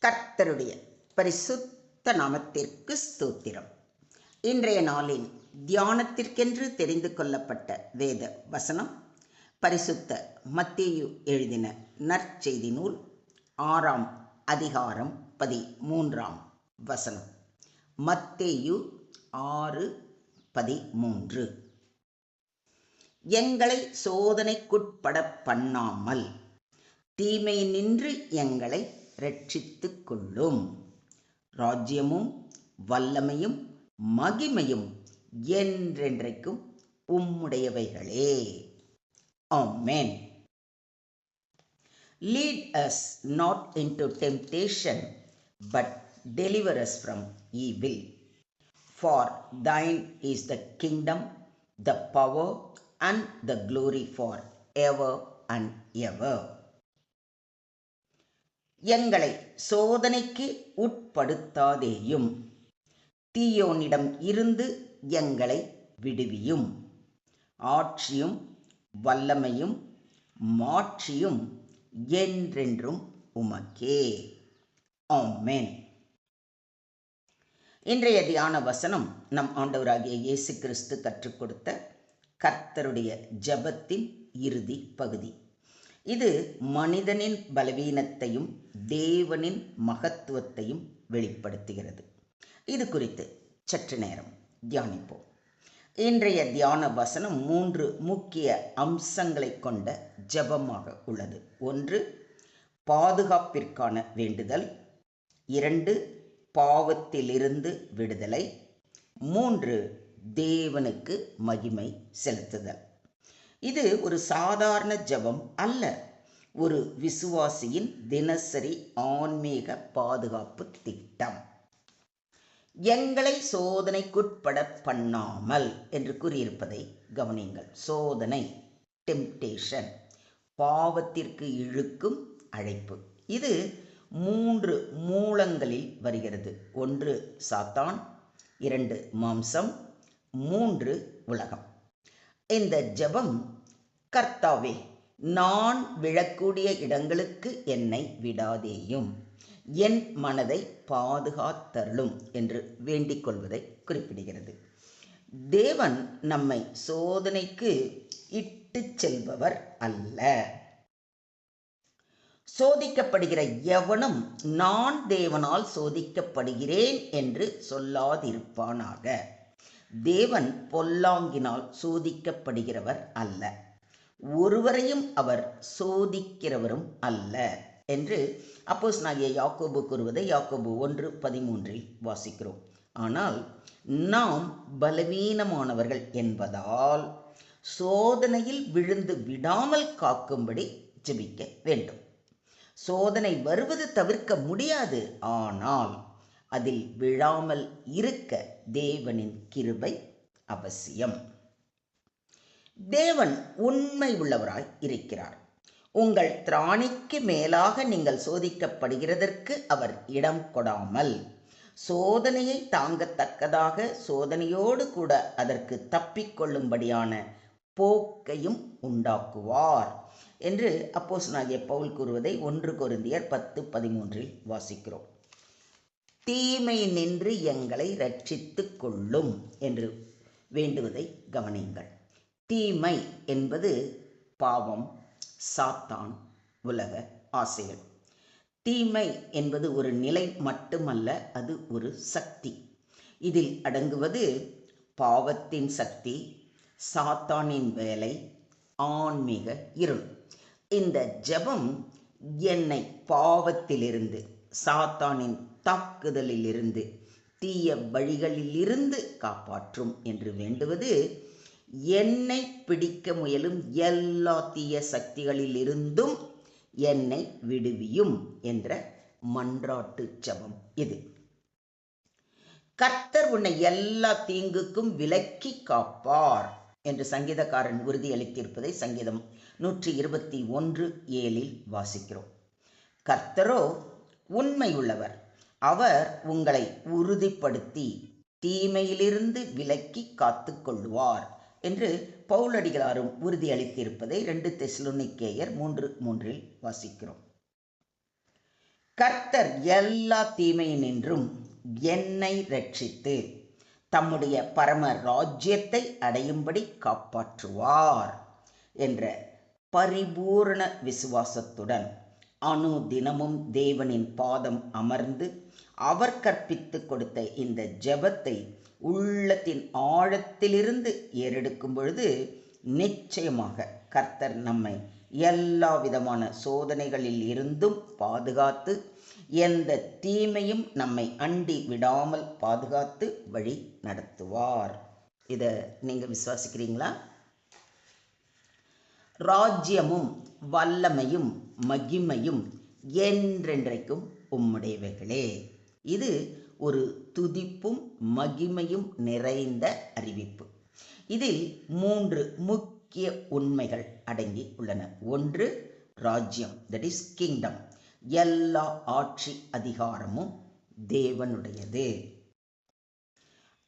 கர்த்தருடைய பரிசுத்த நாமத்திற்கு ஸ்தோத்திரம். இன்றைய நாளின் தியானத்திற்கென்று தெரிந்து கொள்ளப்பட்ட வேத வசனம் பரிசுத்த மத்தேயு எழுதின நற்செய்தி நூல் 6ஆம் அதிகாரம் 13ஆம் வசனம். மத்தேயு 6:13. எங்களை சோதனைக்குட்பட பண்ணாமல் தீமை நின்று எங்களை ரட்சித்துக் கொள்ளும். ராஜ்யமும் வல்லமையும் மகிமையும் என்றென்றைக்கும் உம்முடையவைகளே. ஆமென். Lead us not into temptation, but deliver us from evil. For thine is the kingdom, the power, and the glory for ever and ever. எங்களை சோதனைக்கு உட்படுத்தாதேயும், தீயோனிடம் இருந்து எங்களை விடுவியும். ஆட்சியும் வல்லமையும் மாட்சியும் என்றென்றும் உமக்கே. ஆமென். இன்றைய தியான வசனம் நம் ஆண்டவராகிய இயேசு கிறிஸ்து கற்றுக் கொடுத்த கர்த்தருடைய ஜெபத்தின் இறுதி பகுதி. இது மனிதனின் பலவீனத்தையும் தேவனின் மகத்துவத்தையும் வெளிப்படுத்துகிறது. இது குறித்து சற்று நேரம் தியானிப்போம். இன்றைய தியான வசனம் 3 முக்கிய அம்சங்களை கொண்ட ஜெபமாக உள்ளது. 1, பாதுகாப்பிற்கான வேண்டுதல். 2, பாவத்திலிருந்து விடுதலை. 3, தேவனுக்கு மகிமை செலுத்துதல். இது ஒரு சாதாரண ஜெபம் அல்ல, ஒரு விசுவாசியின் தினசரி ஆன்மீக பாதுகாப்பு திட்டம். எங்களை சோதனைக்குட்பட பண்ணாமல் என்று கூறியிருப்பதை கவனியுங்கள். சோதனை, டெம்டேஷன், பாவத்திற்கு இழுக்கும் அழைப்பு. இது 3 மூலங்களில் வருகிறது. 1 சாத்தான், 2 மாம்சம், 3 உலகம். இந்த ஜெபம், கர்த்தாவே, நான் விழக்கூடிய இடங்களுக்கு என்னை விடாதேயும், என் மனதை பாதுகாத்தருளும் என்று வேண்டிக் கொள்வதை குறிப்பிடுகிறது. தேவன் நம்மை சோதனைக்கு இட்டு செல்பவர் அல்ல. சோதிக்கப்படுகிற எவனும் நான் தேவனால் சோதிக்கப்படுகிறேன் என்று சொல்லாதிருப்பானாக. தேவன் பொல்லாங்கினால் சோதிக்கப்படுகிறவர் அல்ல, ஒருவரையும் அவர் சோதிக்கிறவரும் அல்ல என்று அப்போஸ்தலனாகிய யாக்கோபு கூறுவதை யாக்கோபு 1:13 வாசிக்கிறோம். ஆனால் நாம் பலவீனமானவர்கள் என்பதால் சோதனையில் விழுந்து விடாமல் காக்கும்படி ஜெபிக்க வேண்டும். சோதனை வருவது தவிர்க்க முடியாது, ஆனால் அதில் விழாமல் இருக்க தேவனின் கிருபை அவசியம். தேவன் உண்மை உள்ளவராய் இருக்கிறார். உங்கள் திராணிக்கு மேலாக நீங்கள் சோதிக்கப்படுகிறதற்கு அவர் இடம் கொடாமல், சோதனையை தாங்கத்தக்கதாக சோதனையோடு கூட அதற்கு தப்பிக்கொள்ளும்படியான போக்கையும் உண்டாக்குவார் என்று அப்போஸ்தலனாகிய பவுல் கூறுவதை 1 கொரிந்தியர் 10:13 வாசிக்கிறோம். தீமை நின்று எங்களை ரட்சித்துக் கொள்ளும் என்று வேண்டுவதை கவனியுங்கள். தீமை என்பது பாவம், சாத்தான், உலக ஆசைகள். தீமை என்பது ஒரு நிலை மட்டுமல்ல, அது ஒரு சக்தி. இதில் அடங்குவது பாவத்தின் சக்தி, சாத்தானின் வேலை, ஆன்மீக இருள். இந்த ஜெபம் என்னை பாவத்திலிருந்து, சாத்தானின் தாக்குதலிலிருந்து, தீய வழிகளிலிருந்து காப்பாற்றும் என்று வேண்டுவது, என்னை பிடிக்க முயலும் எல்லா தீய சக்திகளிலிருந்தும் என்னை விடுவியும் என்ற மன்றாட்டு ஜெபம் இது. கர்த்தர் உன்னை எல்லா தீங்குக்கும் விலக்கி காப்பார் என்று சங்கீதக்காரன் உறுதியளித்திருப்பதை சங்கீதம் 121:7 வாசிக்கிறோம். கர்த்தரோ உண்மை உள்ளவர், அவர் உங்களை உறுதிப்படுத்தி தீமையிலிருந்து விலக்கி காத்து கொள்வார் என்று பவுலடிகளாரும் உறுதியளித்திருப்பதை 2 தெசலோனிக்கேயர் 3:3 வாசிக்கிறோம். கர்த்தர் எல்லா தீமையினின்றும் என்னை ரட்சித்து தம்முடைய பரம ராஜ்யத்தை அடையும்படி காப்பாற்றுவார் என்ற பரிபூரண விசுவாசத்துடன் அனுதினமும் தேவனின் பாதம் அமர்ந்து அவர் கற்பித்து கொடுத்த இந்த ஜெபத்தை உள்ளத்தின் ஆழத்திலிருந்து ஏறெடுக்கும் பொழுது நிச்சயமாக கர்த்தர் நம்மை எல்லா விதமான சோதனைகளில் இருந்தும் பாதுகாத்து எந்த தீமையும் நம்மை அண்டி விடாமல் பாதுகாத்து வழி நடத்துவார். இதை நீங்கள் விசுவாசிக்கிறீங்களா? ராஜ்யமும் வல்லமையும் மகிமையும் என்றென்றைக்கும் உம்முடையவைகளே. இது ஒரு துதிப்பும் மகிமையும் நிறைந்த அறிவிப்பு. இதில் 3 முக்கிய உண்மைகள் அடங்கி உள்ளன. ஒன்று, ராஜ்யம், தட் இஸ் கிங்டம். எல்லா ஆட்சி அதிகாரமும் தேவனுடையது.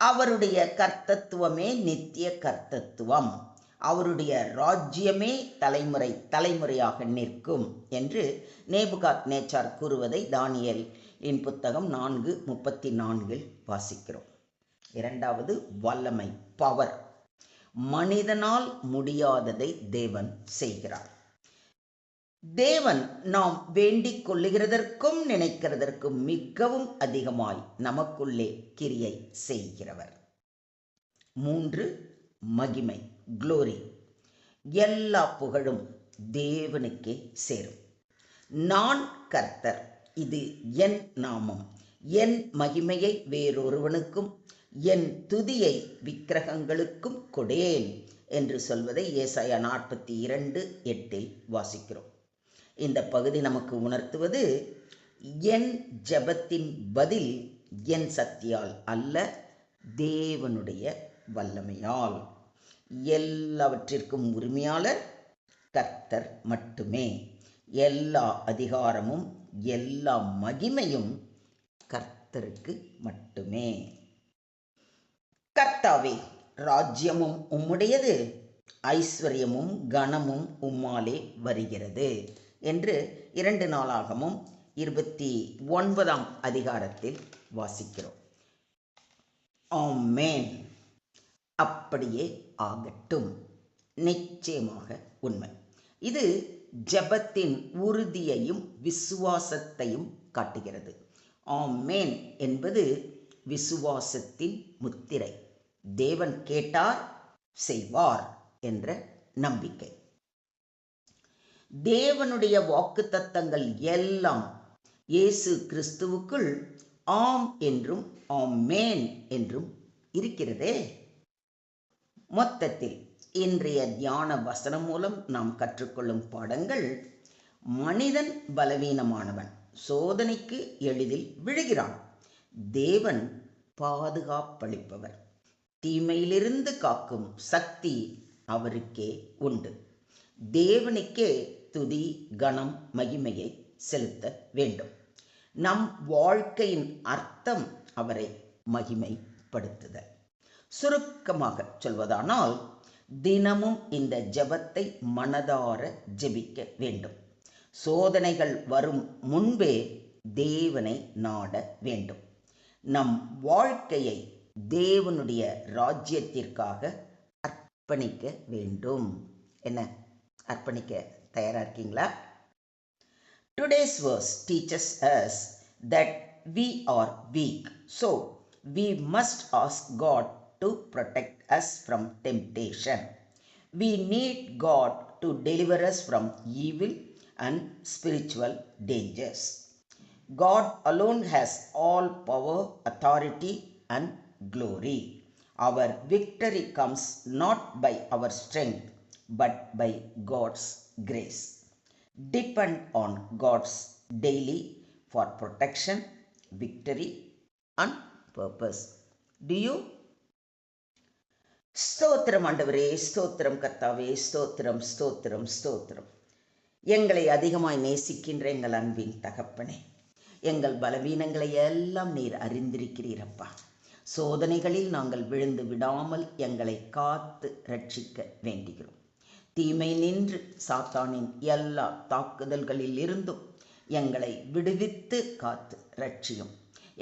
அவருடைய கர்த்தத்துவமே நித்திய கர்த்தத்துவம். அவருடைய ராஜ்யமே தலைமுறை தலைமுறையாக நிற்கும் என்று நேபுகாத்நேச்சார் கூறுவதை தானியேல் புத்தகம் 4:34 வாசிக்கிறோம். இரண்டாவது, வல்லமை, பவர். மனிதனால் முடியாததை தேவன் செய்கிறார். தேவன் நாம் வேண்டிக் கொள்ளுகிறதற்கும் நினைக்கிறதற்கும் மிகவும் அதிகமாய் நமக்குள்ளே கிரியை செய்கிறவர். 3, மகிமை, குளோரி. எல்லா புகழும் தேவனுக்கே சேரும். நான் கர்த்தர், இது என் நாமம், என் மகிமையை வேறொருவனுக்கும் என் துதியை விக்கிரகங்களுக்கும் கொடேன் என்று சொல்வதை ஏசாயா 42:8 வாசிக்கிறோம். இந்த பகுதி நமக்கு உணர்த்துவது, என் ஜெபத்தின் பதில் என் சக்தியால் அல்ல, தேவனுடைய வல்லமையால். எல்லாவற்றிற்கும் உரிமையாளர் கர்த்தர் மட்டுமே. எல்லா அதிகாரமும் எல்லா மகிமையும் கர்த்தருக்கு மட்டுமே. கர்த்தாவே, ராஜ்யமும் உம்முடையது, ஐஸ்வர்யமும் கனமும் உம்மாலே வருகிறது என்று 2 நாளாகமும் 29ஆம் அதிகாரத்தில் வாசிக்கிறோம். ஆமென். அப்படியே ஆகட்டும். நிச்சயமாக உண்மை. இது ஜெபத்தின் உறுதியையும் விசுவாசத்தையும் காட்டுகிறது. ஆமென் என்பது விசுவாசத்தின் முத்திரை. தேவன் கேட்டார், செய்வார் என்ற நம்பிக்கை. தேவனுடைய வாக்குத்தத்தங்கள் எல்லாம் இயேசு கிறிஸ்துவுக்குள் ஆம் என்றும் ஆமென் என்றும் இருக்கிறதே. மொத்தத்தில் இன்றைய தியான வசனம் மூலம் நாம் கற்றுக்கொள்ளும் பாடங்கள்: மனிதன் பலவீனமானவன், சோதனைக்கு எளிதில் விழுகிறான். தேவன் பாதுகாப்பளிப்பவர், தீமையிலிருந்து காக்கும் சக்தி அவருக்கே உண்டு. தேவனுக்கே துதி, கனம், மகிமையை செலுத்த வேண்டும். நம் வாழ்க்கையின் அர்த்தம் அவரை மகிமைப்படுத்துதல். சுருக்கமாக சொல்வதானால், தினமும் இந்த ஜெபத்தை மனதார ஜெபிக்க வேண்டும். சோதனைகள் வரும் முன்பே தேவனை நாட வேண்டும். நம் வாழ்க்கையை தேவனுடைய ராஜ்யத்திற்காக அர்ப்பணிக்க வேண்டும். என்ன, அர்ப்பணிக்க தயாரா இருக்கீங்களா? Today's verse teaches us that we are weak, so we must ask God to protect us from temptation. We need God to deliver us from evil and spiritual dangers. God alone has all power, authority, and glory. Our victory comes not by our strength, but by God's grace. Depend on God's daily for protection, victory, and purpose. Do you? ஸ்தோத்திரம் ஆண்டவரே, ஸ்தோத்திரம் கர்த்தாவே, ஸ்தோத்திரம் ஸ்தோத்திரம் ஸ்தோத்திரம். எங்களை அதிகமாய் நேசிக்கின்ற எங்கள் அன்பின் தகப்பனே, எங்கள் பலவீனங்களை எல்லாம் நீர் அறிந்திருக்கிறீரப்பா. சோதனைகளில் நாங்கள் விழுந்து விடாமல் எங்களை காத்து ரட்சிக்க வேண்டுகிறோம். தீமை நின்று சாத்தானின் எல்லா தாக்குதல்களில் இருந்தும் எங்களை விடுவித்து காத்து ரட்சியும்.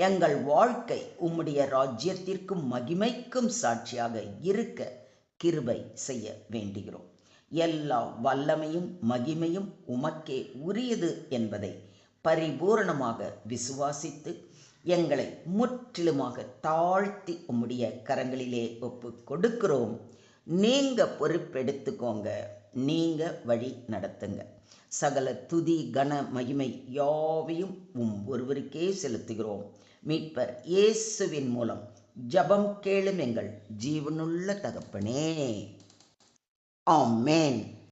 எங்கள் வாழ்க்கை உம்முடைய ராஜ்யத்திற்கும் மகிமைக்கும் சாட்சியாக இருக்க கிருபை செய்ய வேண்டுகிறோம். எல்லா வல்லமையும் மகிமையும் உமக்கே உரியது என்பதை பரிபூரணமாக விசுவாசித்து எங்களை முற்றிலுமாக தாழ்த்தி உம்முடைய கரங்களிலே ஒப்பு கொடுக்கிறோம். நீங்க பொறுப்பெடுத்துக்கோங்க, நீங்க வழி நடத்துங்க. சகல துதி கன மகிமை யாவையும் ஒருவருக்கே செலுத்துகிறோம். மீட்பர் இயேசுவின் மூலம் ஜபம் கேளும் எங்கள் ஜீவனுள்ள தகப்பனே. ஆமென்.